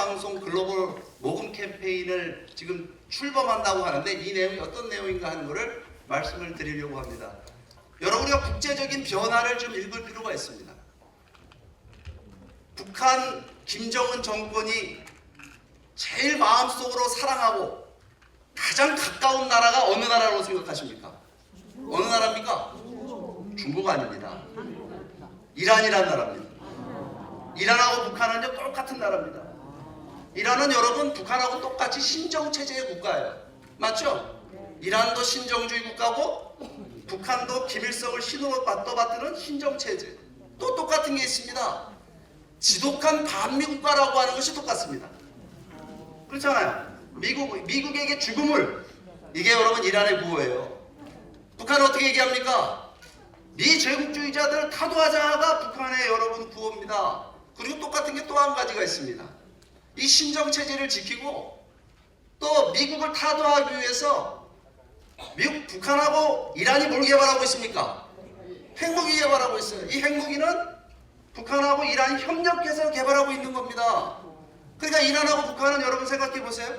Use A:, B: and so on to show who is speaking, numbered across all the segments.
A: 방송 글로벌 모금 캠페인을 지금 출범한다고 하는데 이 내용이 어떤 내용인가 하는 것을 말씀을 드리려고 합니다. 여러분, 우리가 국제적인 변화를 좀 읽을 필요가 있습니다. 북한 김정은 정권이 제일 마음속으로 사랑하고 가장 가까운 나라가 어느 나라라고 생각하십니까? 어느 나라입니까? 중국 아닙니다. 이란이라는 나라입니다. 이란하고 북한은 똑같은 나라입니다. 이란은 여러분 북한하고 똑같이 신정체제의 국가예요. 맞죠? 이란도 신정주의 국가고 북한도 김일성을 신으로 떠받드는 신정체제. 또 똑같은 게 있습니다. 지독한 반미국가라고 하는 것이 똑같습니다. 그렇잖아요. 미국에게 죽음을, 이게 여러분 이란의 구호예요. 북한은 어떻게 얘기합니까? 미제국주의자들 타도하자가 북한의 여러분 구호입니다. 그리고 똑같은 게 또 한 가지가 있습니다. 이 신정체제를 지키고 또 미국을 타도하기 위해서 북한하고 이란이 뭘 개발하고 있습니까? 핵무기 개발하고 있어요. 이 핵무기는 북한하고 이란이 협력해서 개발하고 있는 겁니다. 그러니까 이란하고 북한은 여러분 생각해 보세요.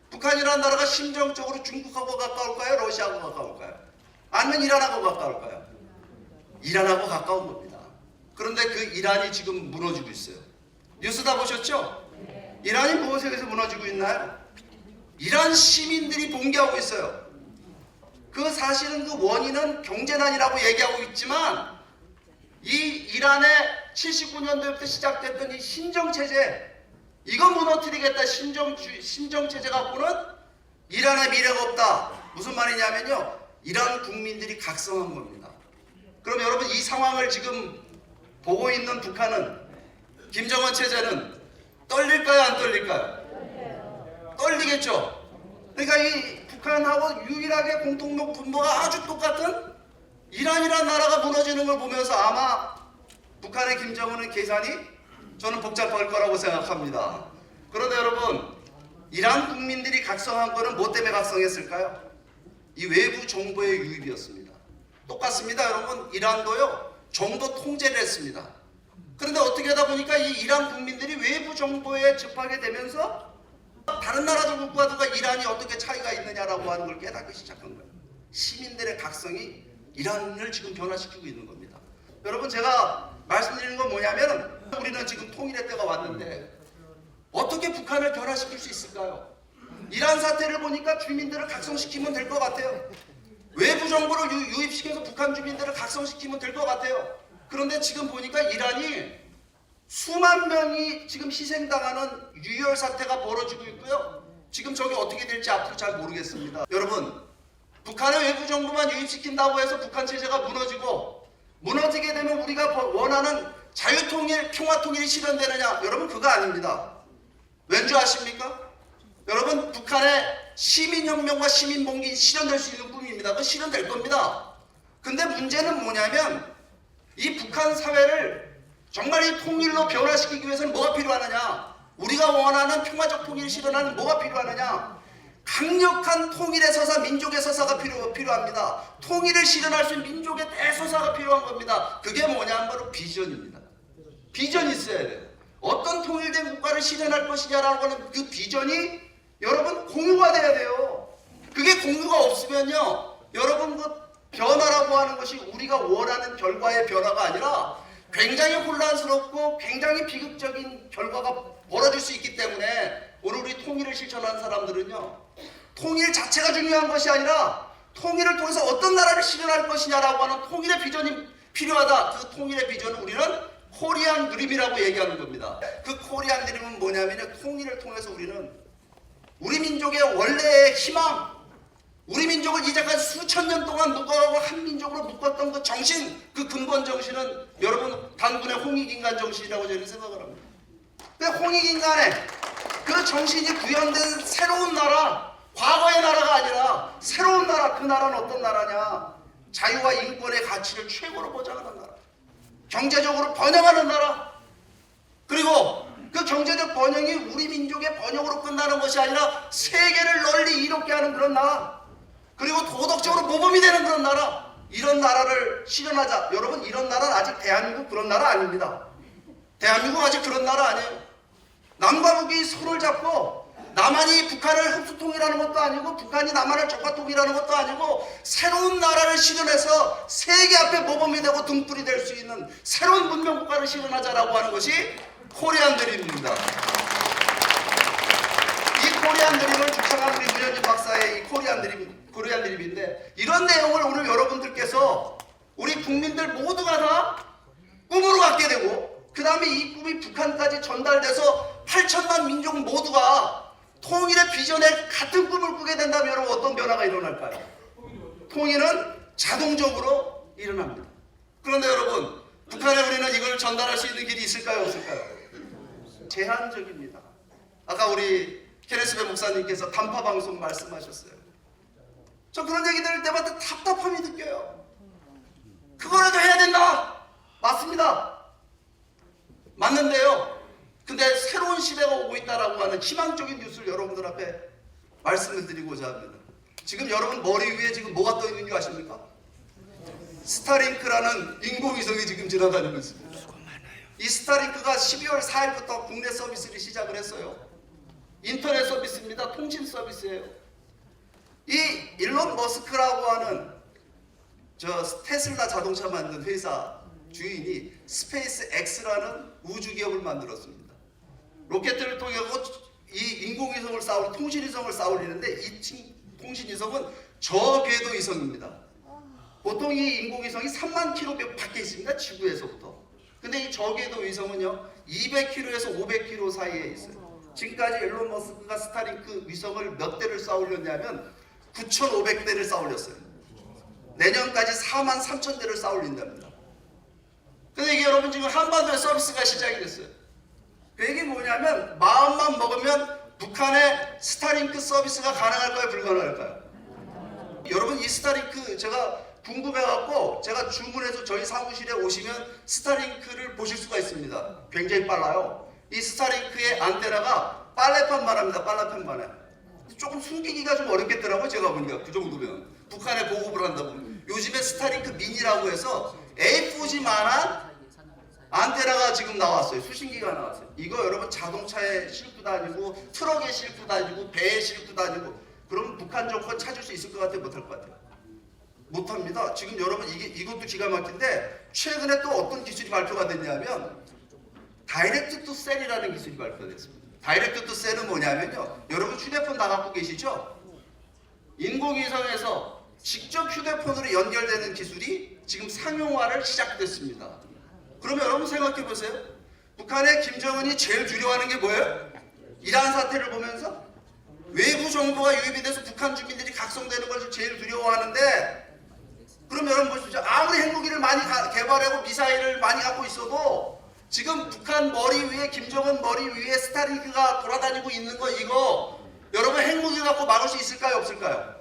A: 북한이라는 나라가 심정적으로 중국하고 가까울까요? 러시아하고 가까울까요? 아니면 이란하고 가까울까요? 이란하고 가까운 겁니다. 그런데 그 이란이 지금 무너지고 있어요. 뉴스 다 보셨죠? 이란이 무엇에 의해서 무너지고 있나요? 이란 시민들이 봉기하고 있어요. 그 사실은 그 원인은 경제난이라고 얘기하고 있지만 이 이란의 79년도부터 시작됐던 이 신정체제, 이거 무너뜨리겠다, 신정체제 갖고는 이란의 미래가 없다. 무슨 말이냐면요, 이란 국민들이 각성한 겁니다. 그럼 여러분, 이 상황을 지금 보고 있는 북한은, 김정은 체제는 떨릴까요, 안 떨릴까요? 떨리겠죠. 그러니까 이 북한하고 유일하게 공통된 분모가 아주 똑같은 이란이라는 나라가 무너지는 걸 보면서 아마 북한의 김정은의 계산이 저는 복잡할 거라고 생각합니다. 그런데 여러분, 이란 국민들이 각성한 거는 뭐 때문에 각성했을까요? 이 외부 정보의 유입이었습니다. 똑같습니다. 여러분, 이란도요 정보 통제를 했습니다. 그런데 어떻게 하다 보니까 이 이란 국민들이 외부 정보에 접하게 되면서 다른 나라들과 이란이 어떻게 차이가 있느냐라고 하는 걸 깨닫기 시작한 거예요. 시민들의 각성이 이란을 지금 변화시키고 있는 겁니다. 여러분, 제가 말씀드리는 건 뭐냐면, 우리는 지금 통일의 때가 왔는데 어떻게 북한을 변화시킬 수 있을까요? 이란 사태를 보니까 주민들을 각성시키면 될 것 같아요. 외부 정보를 유입시켜서 북한 주민들을 각성시키면 될 것 같아요. 그런데 지금 보니까 이란이 수만 명이 지금 희생당하는 유혈 사태가 벌어지고 있고요. 지금 저게 어떻게 될지 앞으로 잘 모르겠습니다. 여러분, 북한의 외부 정보만 유입시킨다고 해서 북한 체제가 무너지게 되면 우리가 원하는 자유통일, 평화통일이 실현되느냐? 여러분, 그거 아닙니다. 왠지 아십니까? 여러분, 북한의 시민혁명과 시민봉기 실현될 수 있는 꿈입니다. 그거 실현될 겁니다. 근데 문제는 뭐냐면, 이 북한 사회를 정말 이 통일로 변화시키기 위해서는 뭐가 필요하느냐? 우리가 원하는 평화적 통일이 실현하는 뭐가 필요하느냐? 강력한 통일의 서사, 민족의 서사가 필요합니다. 통일을 실현할 수 있는 민족의 대서사가 필요한 겁니다. 그게 뭐냐? 바로 비전입니다. 비전이 있어야 돼요. 어떤 통일된 국가를 실현할 것이냐라고 하는 그 비전이 여러분 공유가 돼야 돼요. 그게 공유가 없으면요, 여러분 그 변화라고 하는 것이 우리가 원하는 결과의 변화가 아니라 굉장히 혼란스럽고 굉장히 비극적인 결과가 벌어질 수 있기 때문에 오늘 우리 통일을 실천하는 사람들은요, 통일 자체가 중요한 것이 아니라 통일을 통해서 어떤 나라를 실현할 것이냐라고 하는 통일의 비전이 필요하다. 그 통일의 비전은 우리는 코리안 드림이라고 얘기하는 겁니다. 그 코리안 드림은 뭐냐면요, 통일을 통해서 우리는 우리 민족의 원래의 희망, 우리 민족을 이제까지 수천 년 동안 묶어가고 한 민족으로 묶었던 그 정신, 그 근본 정신은 여러분 단군의 홍익인간 정신이라고 저는 생각을 합니다. 그 홍익인간의 그 정신이 구현된 새로운 나라, 과거의 나라가 아니라 새로운 나라, 그 나라는 어떤 나라냐? 자유와 인권의 가치를 최고로 보장하는 나라, 경제적으로 번영하는 나라, 그리고 그 경제적 번영이 우리 민족의 번영으로 끝나는 것이 아니라 세계를 널리 이롭게 하는 그런 나라, 그리고 도덕적으로 모범이 되는 그런 나라, 이런 나라를 실현하자. 여러분, 이런 나라는 아직 대한민국 그런 나라 아닙니다. 대한민국 아직 그런 나라 아니에요. 남과 북이 손을 잡고 남한이 북한을 흡수통일하는 것도 아니고 북한이 남한을 적화통일하는 것도 아니고 새로운 나라를 실현해서 세계 앞에 모범이 되고 등불이 될 수 있는 새로운 문명 국가를 실현하자라고 하는 것이 코리안 드림입니다. 이 코리안 드림을 주창한 우리 문현진 박사의 이 코리안 드림인데 이런 내용을 오늘 여러분들께서 우리 국민들 모두가 다 꿈으로 갖게 되고 그 다음에 이 꿈이 북한까지 전달돼서 8천만 민족 모두가 통일의 비전에 같은 꿈을 꾸게 된다면 여러분 어떤 변화가 일어날까요? 통일은 자동적으로 일어납니다. 그런데 여러분 북한에 우리는 이걸 전달할 수 있는 길이 있을까요? 없을까요? 제한적입니다. 아까 우리 케네스베 목사님께서 단파 방송 말씀하셨어요. 저 그런 얘기 들을 때마다 답답함이 느껴요. 그거라도 해야 된다. 맞습니다. 맞는데요. 근데 새로운 시대가 오고 있다라고 하는 희망적인 뉴스를 여러분들 앞에 말씀을 드리고자 합니다. 지금 여러분 머리 위에 지금 뭐가 떠 있는 줄 아십니까? 스타링크라는 인공위성이 지금 지나다니고 있습니다. 이 스타링크가 12월 4일부터 국내 서비스를 시작을 했어요. 인터넷 서비스입니다. 통신 서비스예요. 이 일론 머스크라고 하는 저 테슬라 자동차 만든 회사 주인이 스페이스 X라는 우주 기업을 만들었습니다. 로켓을 통해 이 인공위성을 쌓을 통신위성을 쌓으려는데 이 통신위성은 저궤도 위성입니다. 보통 이 인공위성이 3만 킬로 밖에 있습니다. 지구에서부터. 근데 이 저궤도 위성은요 200km에서 500km 사이에 있어요. 지금까지 일론 머스크가 스타링크 위성을 몇 대를 쌓으렸냐면 9,500대를 쌓으렸어요. 내년까지 4만 3천 대를 쌓으린답니다. 근데 이게 여러분 지금 한반도에 서비스가 시작이 됐어요. 그 얘기 뭐냐면 마음만 먹으면 북한의 스타링크 서비스가 가능할까요? 불가능할까요? 여러분 이 스타링크 제가 궁금해갖고 제가 주문해서 저희 사무실에 오시면 스타링크를 보실 수가 있습니다. 굉장히 빨라요. 이 스타링크의 안테나가 빨래판만 합니다. 빨래판만 해. 조금 숨기기가 좀 어렵겠더라고요. 제가 보니까 그 정도면 북한에 보급을 한다고. 요즘에 스타링크 미니라고 해서 A4지만한 안테나가 지금 나왔어요. 수신기가 나왔어요. 이거 여러분 자동차에 싣고 다니고 트럭에 싣고 다니고 배에 싣고 다니고 그럼 북한 정권 찾을 수 있을 것 같아요? 못할 것 같아요? 못합니다. 지금 여러분 이것도 기가 막힌데 최근에 또 어떤 기술이 발표가 됐냐면 다이렉트 투 셀이라는 기술이 발표됐습니다. 다이렉트 투 셀은 뭐냐면요. 여러분 휴대폰 다 갖고 계시죠? 인공위성에서 직접 휴대폰으로 연결되는 기술이 지금 상용화를 시작됐습니다. 그러면 여러분 생각해 보세요. 북한의 김정은이 제일 두려워하는 게 뭐예요? 이란 사태를 보면서 외부 정보가 유입이 돼서 북한 주민들이 각성되는 것을 제일 두려워하는데 그럼 여러분 보십시오. 아무리 핵무기를 많이 개발하고 미사일을 많이 갖고 있어도 지금 북한 머리 위에 김정은 머리 위에 스타링크가 돌아다니고 있는 거 이거 여러분 핵무기 갖고 막을 수 있을까요? 없을까요?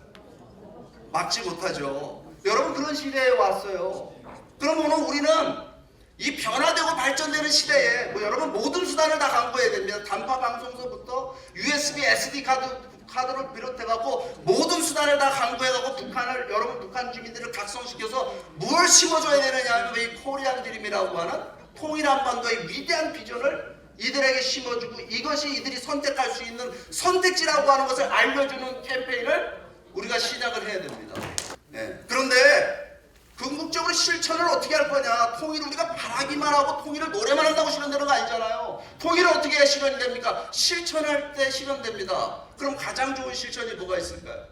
A: 막지 못하죠. 여러분 그런 시대에 왔어요. 그럼 오늘 우리는 이 변화되고 발전되는 시대에 뭐 여러분 모든 수단을 다 강구해야 됩니다. 단파 방송서부터 USB SD 카드를 비롯해갖고 모든 수단을 다 강구해갖고 북한을 여러분 북한 주민들을 각성시켜서 뭘 심어줘야 되느냐 하면 이 코리안 드림이라고 하는 통일 한반도의 위대한 비전을 이들에게 심어주고 이것이 이들이 선택할 수 있는 선택지라고 하는 것을 알려주는 캠페인을 우리가 시작을 해야 됩니다. 네. 그런데 궁극적으로 실천을 어떻게 할 거냐? 통일을 우리가 바라기만 하고 통일을 노래만 한다고 실현되는 거 아니잖아요. 통일을 어떻게 해야 실현이 됩니까? 실천할 때 실현됩니다. 그럼 가장 좋은 실천이 뭐가 있을까요?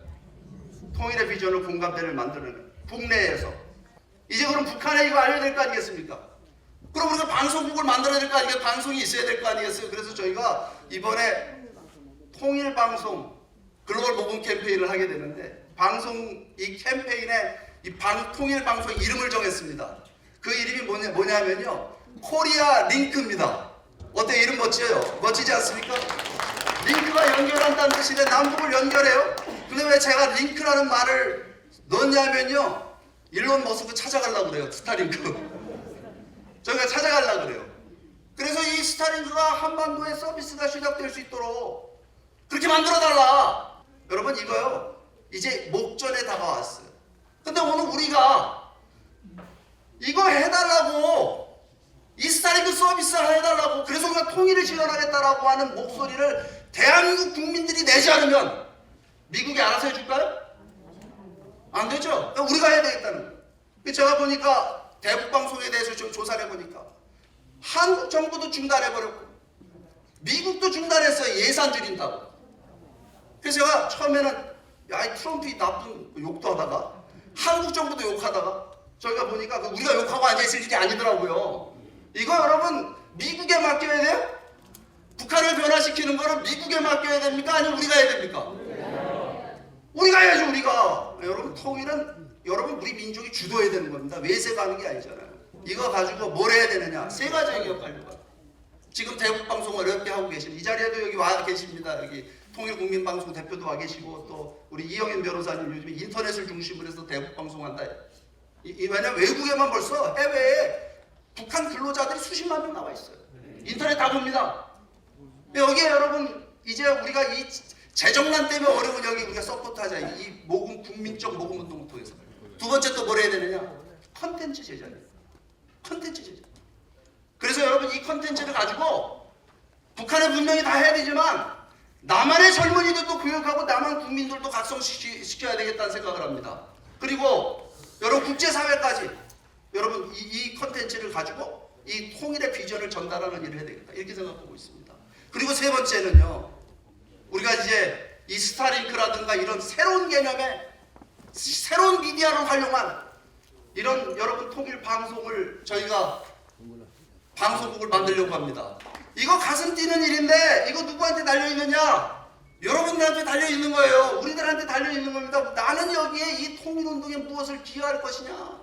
A: 통일의 비전을 공감대를 만드는 국내에서. 이제 그럼 북한에 이거 알려야 될 거 아니겠습니까? 그럼 우리가 방송국을 만들어야 될 거 아니겠어요? 방송이 있어야 될 거 아니겠어요? 그래서 저희가 이번에 통일방송 글로벌 모금 캠페인을 하게 되는데 방송 이 캠페인에 통일 방송 이름을 정했습니다. 그 이름이 뭐냐면요. 코리아 링크입니다. 어때 이름 멋져요? 멋지지 않습니까? 링크가 연결한다는 뜻인데 남북을 연결해요. 근데 왜 제가 링크라는 말을 넣었냐면요. 일론 머스크 찾아가려고 그래요. 스타링크. 저희가 찾아가려고 그래요. 그래서 이 스타링크가 한반도에 서비스가 시작될 수 있도록 그렇게 만들어달라. 여러분 이거요. 이제 목전에 다가왔어요. 근데 오늘 우리가 이거 해달라고 이 스타링크 스타링크 서비스 해달라고, 그래서 우리가 통일을 실현하겠다라고 하는 목소리를 대한민국 국민들이 내지 않으면 미국이 알아서 해줄까요? 안 되죠. 그러니까 우리가 해야 되겠다는 거예요. 제가 보니까 대북 방송에 대해서 좀 조사를 해보니까 한국 정부도 중단해버렸고 미국도 중단했어요. 예산 줄인다고. 그래서 제가 처음에는 야, 이 트럼프 나쁜 욕도 하다가 한국 정부도 욕하다가 저희가 보니까 우리가 욕하고 앉아있을 일이 아니더라고요. 이거 여러분 미국에 맡겨야 돼요? 북한을 변화시키는 거를 미국에 맡겨야 됩니까? 아니면 우리가 해야 됩니까? 우리가 해야죠. 우리가. 여러분 통일은 여러분 우리 민족이 주도해야 되는 겁니다. 외세가 하는 게 아니잖아요. 이거 가지고 뭘 해야 되느냐? 세 가지 기억하려고. 지금 대북 방송을 어렵게 하고 계신 이 자리에도 여기 와 계십니다. 여기 통일국민방송 대표도 와 계시고 또 우리 이영현 변호사님 요즘 인터넷을 중심으로 해서 대북 방송한다. 왜냐면 외국에만 벌써 해외에 북한 근로자들이 수십만 명 나와 있어요. 인터넷 다 봅니다. 여기에 여러분 이제 우리가 이 재정난 때문에 어려운 여기 우리가 서포트하자. 이 모금 국민적 모금 운동을 통해서. 두 번째 또 뭘 해야 되느냐? 컨텐츠 제작이에요. 컨텐츠 제작. 그래서 여러분 이 컨텐츠를 가지고 북한은 분명히 다 해야 되지만 남한의 젊은이들도 교육하고 남한 국민들도 각성시켜야 되겠다는 생각을 합니다. 그리고 여러분 국제사회까지 여러분 이 컨텐츠를 가지고 이 통일의 비전을 전달하는 일을 해야 되겠다. 이렇게 생각하고 있습니다. 그리고 세 번째는요. 우리가 이제 이 스타링크라든가 이런 새로운 개념의 새로운 미디어를 활용한 이런 여러분 통일 방송을 저희가 방송국을 만들려고 합니다. 이거 가슴 뛰는 일인데 이거 누구한테 달려있느냐? 여러분들한테 달려있는 거예요. 우리들한테 달려있는 겁니다. 나는 여기에 이 통일운동에 무엇을 기여할 것이냐?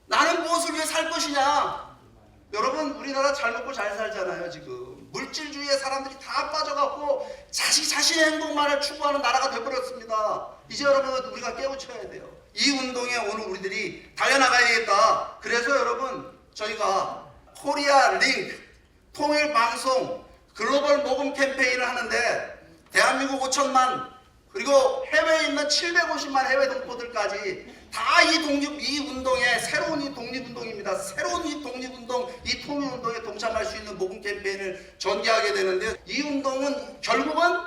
A: 나는 무엇을 위해 살 것이냐? 여러분 우리나라 잘 먹고 잘 살잖아요. 지금 물질주의에 사람들이 다 빠져갖고 자신의 행복만을 추구하는 나라가 되어버렸습니다. 이제 여러분 우리가 깨우쳐야 돼요. 이 운동에 오늘 우리들이 달려나가야 되겠다. 그래서 여러분 저희가 코리아 링크 통일방송 글로벌 모금 캠페인을 하는데 대한민국 5천만 그리고 해외에 있는 750만 해외 동포들까지 다 이 운동에 새로운 이 독립운동입니다. 새로운 이 독립운동, 이 통일운동에 동참할 수 있는 모금 캠페인을 전개하게 되는데 이 운동은 결국은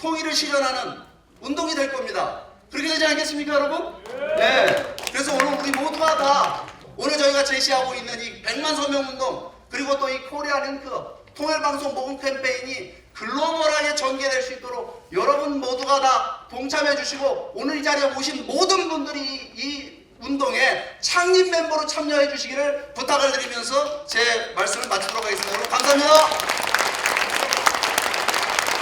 A: 통일을 실현하는 운동이 될 겁니다. 그렇게 되지 않겠습니까 여러분? 네. 그래서 오늘 우리 모두가 다 오늘 저희가 제시하고 있는 이 100만 서명 운동 그리고 또 이 코리아 링크 통일방송 모금 캠페인이 글로벌하게 전개될 수 있도록 여러분 모두가 다 동참해 주시고 오늘 이 자리에 오신 모든 분들이 이 운동에 창립 멤버로 참여해 주시기를 부탁을 드리면서 제 말씀을 마치도록 하겠습니다. 여러분 감사합니다.